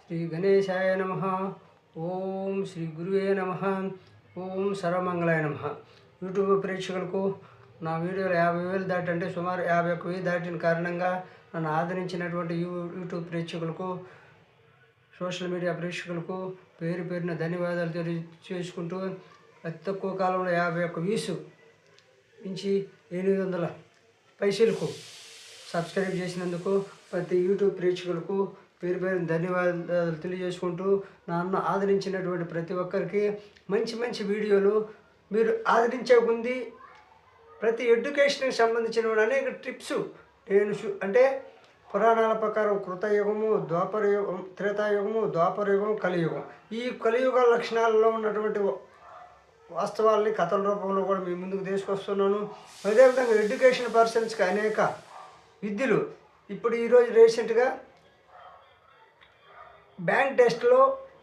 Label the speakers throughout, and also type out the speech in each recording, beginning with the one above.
Speaker 1: శ్రీ గణేశాయ నమః. ఓం శ్రీ గురువే నమః. ఓం సర్వమంగళాయ నమః. యూట్యూబ్ ప్రేక్షకులకు నా వీడియోలు 50,000 దాటి అంటే సుమారు 51,000 దాటిన కారణంగా నన్ను ఆదరించినటువంటి యూట్యూబ్ ప్రేక్షకులకు, సోషల్ మీడియా ప్రేక్షకులకు పేరు పేరున ధన్యవాదాలు తెలియజేసుకుంటూ, అతి తక్కువ కాలంలో 51 వ్యూస్ నుంచి 800 పైసలకు సబ్స్క్రైబ్ చేసినందుకు ప్రతి యూట్యూబ్ ప్రేక్షకులకు పేరు పేరు ధన్యవాదాలు తెలియజేసుకుంటూ, నన్ను ఆదరించినటువంటి ప్రతి ఒక్కరికి మంచి మంచి వీడియోలు మీరు ఆదరించే ఉంది. ప్రతి ఎడ్యుకేషన్కి సంబంధించిన అనేక టిప్స్ నేను అంటే పురాణాల ప్రకారం కృతయుగము, ద్వాపరయుగం, త్రేతాయుగము, ద్వాపరయుగం, కలియుగం, ఈ కలియుగ లక్షణాలలో ఉన్నటువంటి వాస్తవాల్ని కథల రూపంలో కూడా మీ ముందుకు తీసుకొస్తున్నాను. అదేవిధంగా ఎడ్యుకేషన్ పర్సన్స్కి అనేక విద్యలు ఇప్పుడు ఈరోజు రీసెంట్గా బ్యాంక్ టెస్ట్లో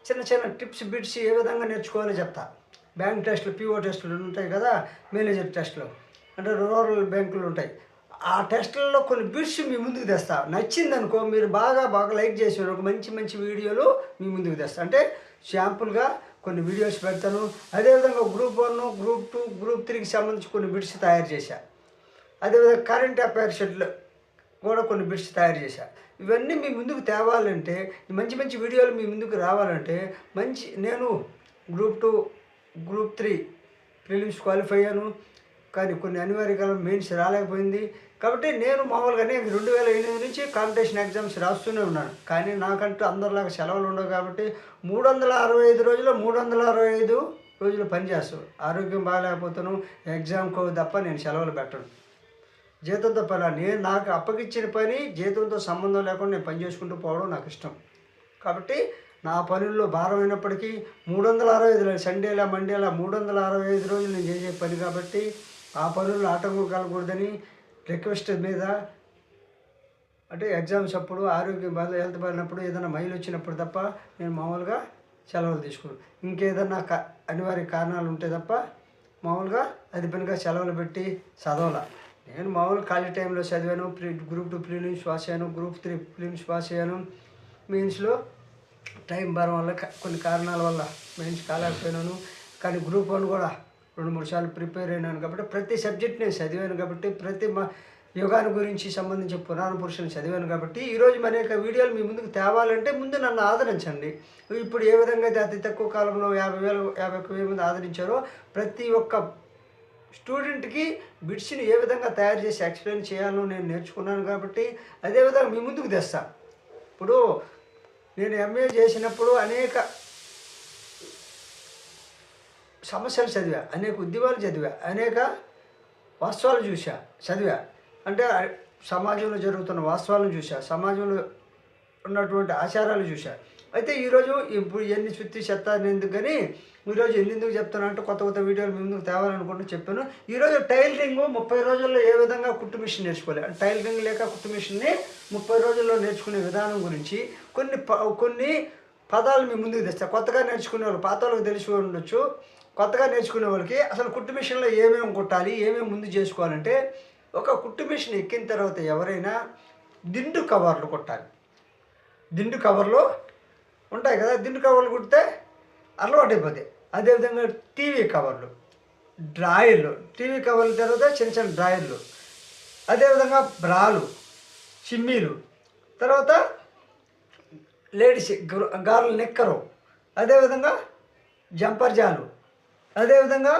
Speaker 1: చిన్న చిన్న టిప్స్ బిట్స్ ఏ విధంగా నేర్చుకోవాలో చెప్తా. బ్యాంక్ టెస్ట్లు, పిఓ టెస్టులు ఉంటాయి కదా, మేనేజర్ టెస్టులు అంటే రూరల్ బ్యాంకులు ఉంటాయి. ఆ టెస్టులలో కొన్ని బిట్స్ మీ ముందుకు తెస్తా. నచ్చిందనుకో మీరు బాగా లైక్ చేసి ఒక మంచి మంచి వీడియోలు మీ ముందుకు తెస్తా. అంటే శాంపుల్గా కొన్ని వీడియోస్ పెడతాను. అదేవిధంగా గ్రూప్ 1, గ్రూప్ 2, గ్రూప్ 3కి సంబంధించి కొన్ని బిట్స్ తయారు చేశా. అదేవిధంగా కరెంట్ అఫైర్స్ కూడా కొన్ని బిట్స్ తయారు చేశా. ఇవన్నీ మీ ముందుకు తేవాలంటే, మంచి మంచి వీడియోలు మీ ముందుకు రావాలంటే నేను గ్రూప్ 2, గ్రూప్ 3 ప్రిలిమ్స్ క్వాలిఫై అయ్యాను. కానీ కొన్ని అనివార్య కాలం మెయిన్స్ రాలేకపోయింది. కాబట్టి నేను మామూలుగానే 2008 నుంచి కాంపిటీషన్ ఎగ్జామ్స్ రాస్తూనే ఉన్నాను. కానీ నాకంటూ అందరిలాగా సెలవులు ఉండవు కాబట్టి 365 రోజులు 365 రోజులు పనిచేస్తాను. ఆరోగ్యం బాగాలేకపోతాను, ఎగ్జామ్కి తప్ప నేను సెలవులు పెట్టను. జీతంతో పని, నాకు అప్పగిచ్చిన పని జీతంతో సంబంధం లేకుండా నేను పని చేసుకుంటూ పోవడం నాకు ఇష్టం. కాబట్టి నా పనుల్లో భారమైనప్పటికీ 365 సండేలా మండేలా 365 రోజులు నేను చేసే పని కాబట్టి ఆ పనుల్లో ఆటంకం కలగకూడదని రిక్వెస్ట్ మీద, అంటే ఎగ్జామ్స్ అప్పుడు ఆరోగ్యం బాగా హెల్త్ బాగాలేనప్పుడు ఏదైనా మైలు వచ్చినప్పుడు తప్ప నేను మామూలుగా సెలవులు తీసుకున్నాను. ఇంకేదన్నా అనివార్య కారణాలు ఉంటే తప్ప మామూలుగా అది పనిగా సెలవులు పెట్టి చదవాల. నేను మామూలుగా ఖాళీ టైంలో చదివాను. గ్రూప్ 2 ప్రిలిమ్స్ పాస్ అయ్యాను, గ్రూప్ 3 ప్రిలిమ్స్ పాస్ అయ్యాను. మెయిన్స్లో టైం భారం వల్ల కొన్ని కారణాల వల్ల మెయిన్స్ కాలేకపోయినాను. కానీ గ్రూప్ 1 కూడా 2-3 సార్లు ప్రిపేర్ అయినాను. కాబట్టి ప్రతి సబ్జెక్ట్ నేను చదివాను. కాబట్టి ప్రతి యుగాన్ని గురించి సంబంధించి పురాణ పురుషులు చదివాను. కాబట్టి ఈరోజు అనేక వీడియోలు మీ ముందుకు తేవాలంటే ముందు నన్ను ఆదరించండి. ఇప్పుడు ఏ విధంగా అయితే అతి తక్కువ కాలంలో 51,000 మంది ఆదరించారో ప్రతి ఒక్క స్టూడెంట్కి బిట్స్ని ఏ విధంగా తయారు చేసి ఎక్స్ప్లెయిన్ చేయాలో నేను నేర్చుకున్నాను. కాబట్టి అదేవిధంగా మీ ముందుకు తెస్తా. ఇప్పుడు నేను ఎంఏ చేసినప్పుడు అనేక సమస్యలు చదివా, అనేక ఉద్యమాలు చదివా, అనేక వాస్తవాలు చదివా. అంటే సమాజంలో జరుగుతున్న వాస్తవాలను చూసా, సమాజంలో ఉన్నటువంటి ఆచారాలు చూసా. అయితే ఈరోజు ఇప్పుడు ఎన్ని చుట్టి చెత్తాను ఎందుకు కానీ ఈరోజు ఎందుకు చెప్తాను అంటే కొత్త వీడియోలు మీ ముందుకు తేవాలనుకుంటూ చెప్పాను. ఈరోజు టైలరింగ్ 30 రోజుల్లో ఏ విధంగా కుట్టు మిషన్ నేర్చుకోవాలి, టైలరింగ్ లేక కుట్టు మిషన్ని 30 రోజుల్లో నేర్చుకునే విధానం గురించి కొన్ని పదాలు మీ ముందుకు తెస్తా. కొత్తగా నేర్చుకునే వాళ్ళు, పాత వాళ్ళకి తెలిసి ఉండొచ్చు, కొత్తగా నేర్చుకునే వాళ్ళకి అసలు కుట్టు మిషన్లో ఏమేమి కుట్టాలి, ఏమేమి ముందు చేసుకోవాలంటే, ఒక కుట్టు మిషన్ ఎక్కిన తర్వాత ఎవరైనా దిండు కవర్లు కుట్టాలి. దిండు కవర్లు ఉంటాయి కదా, దిండు కవర్లు కుడితే అలవాటు అయిపోతాయి. అదేవిధంగా టీవీ కవర్లు, డ్రాయర్లు, టీవీ కవర్ల తర్వాత చిన్న చిన్న డ్రాయర్లు, అదేవిధంగా బ్రాలు, చిమ్మీలు, తర్వాత లేడీస్ గార్ల నిక్కరు, అదేవిధంగా జంపర్ జాలు, అదేవిధంగా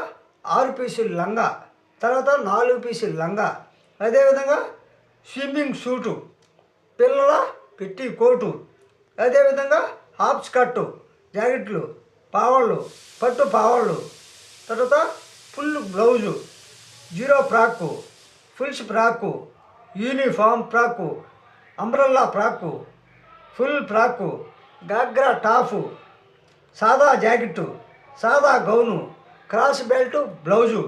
Speaker 1: 6 పీసులు లంగా, తర్వాత 4 పీసులు లంగా, అదేవిధంగా స్విమ్మింగ్ సూటు, పిల్లల పెట్టి కోటు, అదేవిధంగా హాఫ్ స్కర్టు, జాకెట్లు, పావళ్ళు, పట్టు పావళ్ళు, తర్వాత full blouse, zero frock, fulls frock, uniform frock, umbrella frock, full frock, ghagra top, సాదా జాకెట్టు, సాదా gown, cross belt blouse,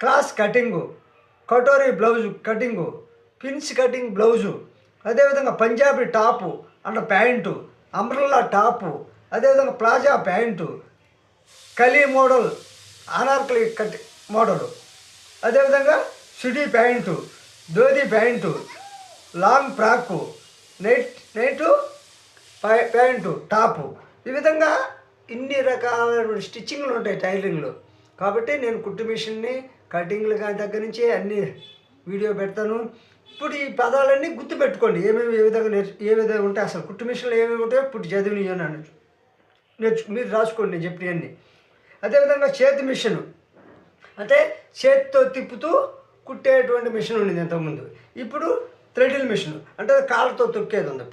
Speaker 1: cross cutting, katori blouse cutting, pins cutting blouse, అదేవిధంగా Punjabi top and pant, umbrella top, అదేవిధంగా palazzo pant, kali model, Anarkali cut model, అదేవిధంగా సుడీ pant, dhoti pant, long frock, night pant top, ఈ విధంగా ఇన్ని రకాల స్టిచ్చింగ్లు ఉంటాయి టైలరింగ్లో. కాబట్టి నేను కుట్టు మిషన్ని కటింగ్లు కానీ దగ్గర నుంచి అన్ని వీడియో పెడతాను. ఇప్పుడు ఈ పదాలన్నీ గుర్తుపెట్టుకోండి, ఏమేమి ఏ విధంగా ఉంటాయి, అసలు కుట్టు మిషన్లో ఏమేమి ఉంటాయో ఇప్పుడు చదివినాను మీరు రాసుకోండి నేను చెప్పినవన్నీ. అదేవిధంగా చేతి మిషన్ అంటే చేతితో తిప్పుతూ కుట్టేటువంటి మిషన్ ఉండేది ఇంతకుముందు. ఇప్పుడు థ్రెడిల్ మిషన్ అంటే కాళ్ళతో తొక్కేది ఉంది.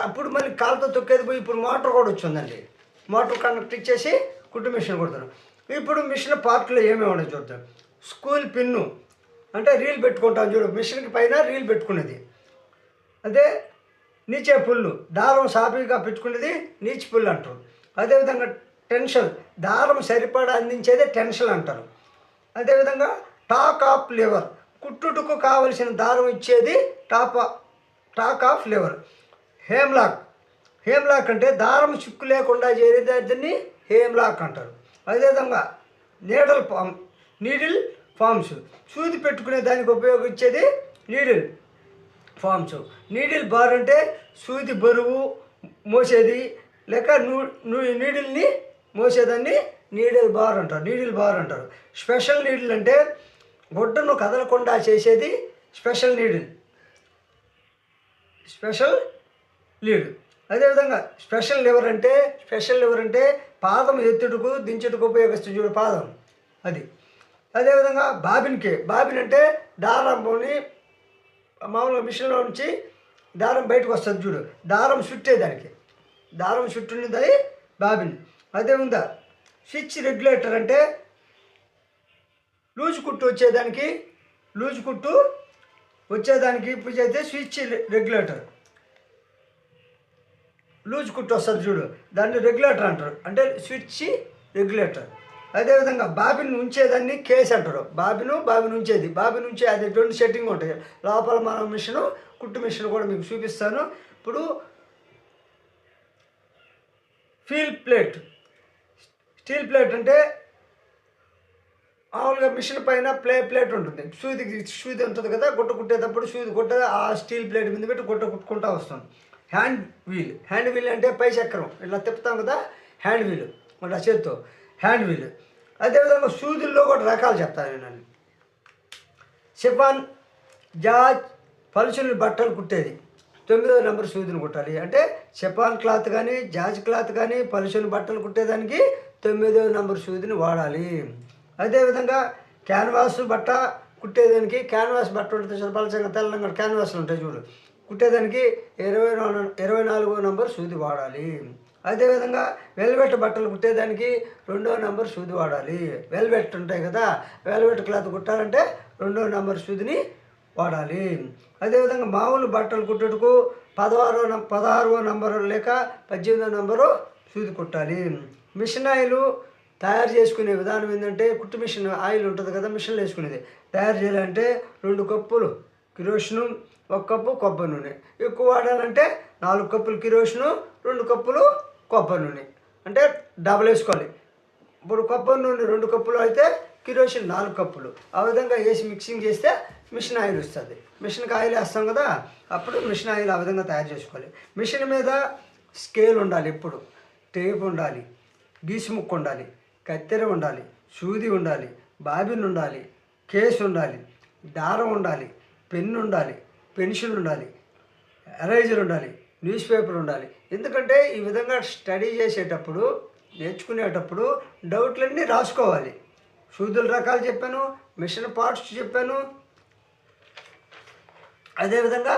Speaker 1: అప్పుడు మళ్ళీ కాళ్ళతో తొక్కేది పోయి ఇప్పుడు మోటార్ కూడా వచ్చిందండి. మోటార్ కనెక్ట్ ఇచ్చేసి కుట్టు మిషన్ కొడతాను. ఇప్పుడు మిషన్ పార్ట్లో ఏమేమి ఉండదు చూద్దాం. స్కూల్ పిన్ను అంటే రీల్ పెట్టుకుంటాం చూడు, మిషన్కి పైన రీల్ పెట్టుకునేది. అదే నీచే పుల్లు దారం సాఫీగా పెట్టుకునేది నీచి పుల్లు అంటారు. అదేవిధంగా టెన్షన్ దారం సరిపడా అందించేదే టెన్షన్ అంటారు. అదేవిధంగా టాక్ ఆఫ్ లివర్ కుట్టుటకు కావలసిన దారం ఇచ్చేది టాక్ ఆఫ్ లివర్. హేమ్లాక్ అంటే దారం చిక్కు లేకుండా చేరేదాన్ని హేమ్లాక్ అంటారు. అదేవిధంగా నీడిల్ ఫామ్స్ సూది పెట్టుకునే దానికి ఉపయోగించేది నీడిల్ ఫామ్స్. నీడిల్ బార్ అంటే సూది బరువు మోసేది లేక నీడిల్ని మోసేదాన్ని నీడిల్ బార్ అంటారు. స్పెషల్ నీడిల్ అంటే గుడ్డను కదలకుండా చేసేది స్పెషల్ లీడ్. అదేవిధంగా స్పెషల్ లివర్ అంటే పాదం ఎత్తుటకు దించుటకు ఉపయోగిస్తుంది చూడు పాదం అది. అదేవిధంగా బాబిన్ అంటే దారంని మామూలుగా మిషన్లో నుంచి దారం బయటకు వస్తుంది చూడు, దారం చుట్టేదానికి దారం చుట్టున్నది బాబిన్. అదేవిధంగా స్విచ్ రెగ్యులేటర్ అంటే లూజ్ కుట్టు వచ్చేదానికి ఇప్పుడు అయితే స్విచ్ రెగ్యులేటర్ లూజ్ కుట్టు వస్తుంది చూడు, దాన్ని రెగ్యులేటర్ అంటారు, అంటే స్విచ్ రెగ్యులేటర్. అదేవిధంగా బాబిన్ ఉంచేదాన్ని కేస్ అంటారు. బాబిన్ ఉంచే అది 2 సెట్టింగ్ ఉంటాయి లోపల. మన కుట్టు మిషన్ కూడా మీకు చూపిస్తాను. ఇప్పుడు స్టీల్ ప్లేట్ అంటే మామూలుగా మిషన్ పైన ప్లేట్ ఉంటుంది, సూది ఉంటుంది కదా, గుట్ట కుట్టేటప్పుడు గుట్ట ఆ స్టీల్ ప్లేట్ మీద పెట్టి గుట్ట కుట్టుకుంటూ వస్తాం. హ్యాండ్ వీల్ అంటే పై చక్రం ఇట్లా తిప్పుతాం కదా, హ్యాండ్ వీల్ మన చేత్తో హ్యాండ్ వీల్. అదేవిధంగా సూదుల్లో కూడా రకాలు చెప్తాను నేను. షిఫాన్, జాజ్, పలుచుని బట్టలు కుట్టేది 9వ నెంబర్ సూదిని కుట్టాలి. అంటే షిఫాన్ క్లాత్ కానీ జాజ్ క్లాత్ కానీ పలుచుని బట్టలు కుట్టేదానికి 9వ నెంబర్ సూదిని వాడాలి. అదేవిధంగా క్యాన్వాస్ బట్ట కుట్టేదానికి క్యాన్వాస్ బట్ట ఉంటుంది, పలచంగా తెల్లంగా క్యాన్వాస్లు ఉంటాయి చూడు, కుట్టేదానికి 24వ నెంబర్ సూది వాడాలి. అదేవిధంగా వెల్వెట్ బట్టలు కుట్టేదానికి 2వ నెంబర్ సూది వాడాలి. వెల్వెట్ ఉంటాయి కదా, వెల్వెట్ క్లాత్ కుట్టాలంటే 2వ నెంబర్ సూదిని వాడాలి. అదేవిధంగా మామూలు బట్టలు కుట్టుటకు 16వ నెంబరు లేక 18వ నెంబరు సూది కుట్టాలి. మిషన్ ఆయిల్ తయారు చేసుకునే విధానం ఏంటంటే, కుట్టు మిషన్ ఆయిల్ ఉంటుంది కదా మిషన్లో వేసుకునేది, తయారు చేయాలంటే 2 కప్పులు కిరోసిన్, 1 కప్పు కొబ్బరి నూనె. ఎక్కువ వాడాలంటే 4 కప్పులు కిరోసిన్, 2 కప్పులు కొబ్బరి నూనె, అంటే డబల్ వేసుకోవాలి. ఇప్పుడు కొబ్బరి నూనె 2 కప్పులు అయితే కిరోసిన్ 4 కప్పులు. ఆ విధంగా వేసి మిక్సింగ్ చేస్తే మిషన్ ఆయిల్ వస్తుంది. మిషన్కి ఆయిల్ వేస్తాం కదా, అప్పుడు మిషన్ ఆయిల్ ఆ విధంగా తయారు చేసుకోవాలి. మిషన్ మీద స్కేల్ ఉండాలి, ఎప్పుడు టేప్ ఉండాలి, గీసి ముక్కు ఉండాలి, కత్తెర ఉండాలి, సూది ఉండాలి, బాబిన్ ఉండాలి, కేసు ఉండాలి, దారం ఉండాలి, పెన్ను ఉండాలి, పెన్సిల్ ఉండాలి, ఎరేజర్ ఉండాలి, న్యూస్ పేపర్ ఉండాలి. ఎందుకంటే ఈ విధంగా స్టడీ చేసేటప్పుడు నేర్చుకునేటప్పుడు డౌట్లన్నీ రాసుకోవాలి. సూదుల రకాలు చెప్పాను, మిషన్ పార్ట్స్ చెప్పాను. అదేవిధంగా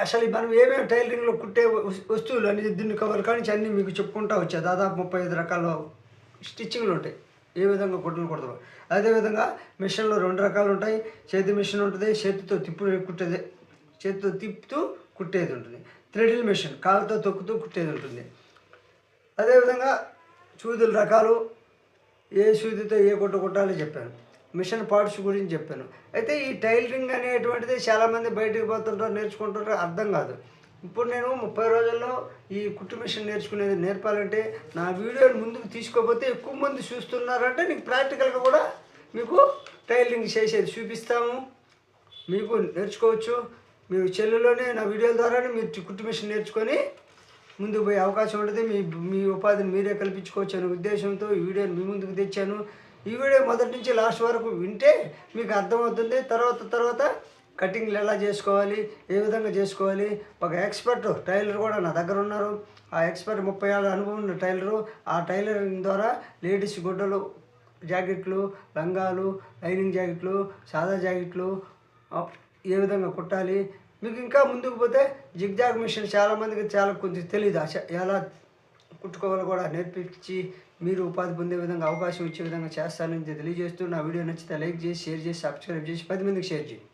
Speaker 1: అసలు మనం ఏమేమి టైలరింగ్లో కుట్టే వస్తువులు అన్ని దీన్ని కవర్ కానీ అన్నీ మీకు చెప్పుకుంటూ వచ్చాయి. దాదాపు 35 రకాల స్టిచ్చింగ్లు ఉంటాయి, ఏ విధంగా కుట్టలు కుడతారు. అదేవిధంగా మిషన్లో 2 రకాలు ఉంటాయి. చేతి మిషన్ ఉంటుంది, చేతితో తిప్పుతూ కుట్టేది ఉంటుంది. థ్రెడిల్ మిషన్ కాళ్ళతో తొక్కుతూ కుట్టేది ఉంటుంది. అదేవిధంగా సూదుల రకాలు, ఏ సూదితో ఏ కుట్ట కుట్టాలో చెప్పాను. మిషన్ పార్ట్స్ గురించి చెప్పాను. అయితే ఈ టైలరింగ్ అనేటువంటిది చాలామంది బయటకు పోతుంటారు, నేర్చుకుంటారు, అర్థం కాదు. ఇప్పుడు నేను 30 రోజుల్లో ఈ కుట్టు మిషన్ నేర్పాలంటే నా వీడియోని ముందుకు తీసుకోకపోతే ఎక్కువ మంది చూస్తున్నారంటే నీకు ప్రాక్టికల్గా కూడా మీకు టైలరింగ్ చేసేది చూపిస్తాము, మీకు నేర్చుకోవచ్చు. మీ సెల్లులోనే నా వీడియోల ద్వారానే మీరు కుట్టు మిషన్ నేర్చుకొని ముందుకు పోయే అవకాశం ఉంటుంది. మీ ఉపాధిని మీరే కల్పించుకోవచ్చు అనే ఉద్దేశంతో ఈ వీడియోని మీ ముందుకు తెచ్చాను. ఈ వీడియో మొదటి నుంచి లాస్ట్ వరకు వింటే మీకు అర్థమవుతుంది. తర్వాత కటింగ్లు ఎలా చేసుకోవాలి, ఏ విధంగా చేసుకోవాలి. ఒక ఎక్స్పర్ట్ టైలర్ కూడా నా దగ్గర ఉన్నారు. ఆ ఎక్స్పర్ట్ 30 ఏళ్ళ అనుభవం ఉన్న టైలరు. ఆ టైలరింగ్ ద్వారా లేడీస్ గుడ్డలు, జాకెట్లు, లంగాలు, లైనింగ్ జాకెట్లు, సాదా జాకెట్లు ఏ విధంగా కుట్టాలి. మీకు ఇంకా ముందుకు పోతే జిగ్జాగ్ మిషన్ చాలామందికి కొంచెం తెలియదు. ఎలా కుట్టుకోవాలో కూడా నేర్పించి మీరు ఉపాధి పొందే విధంగా అవకాశం ఇచ్చే విధంగా చేస్తానని తెలియజేస్తూ, నా వీడియో నచ్చితే లైక్ చేసి, షేర్ చేసి, సబ్స్క్రైబ్ చేసి 10 మందికి షేర్ చేయండి.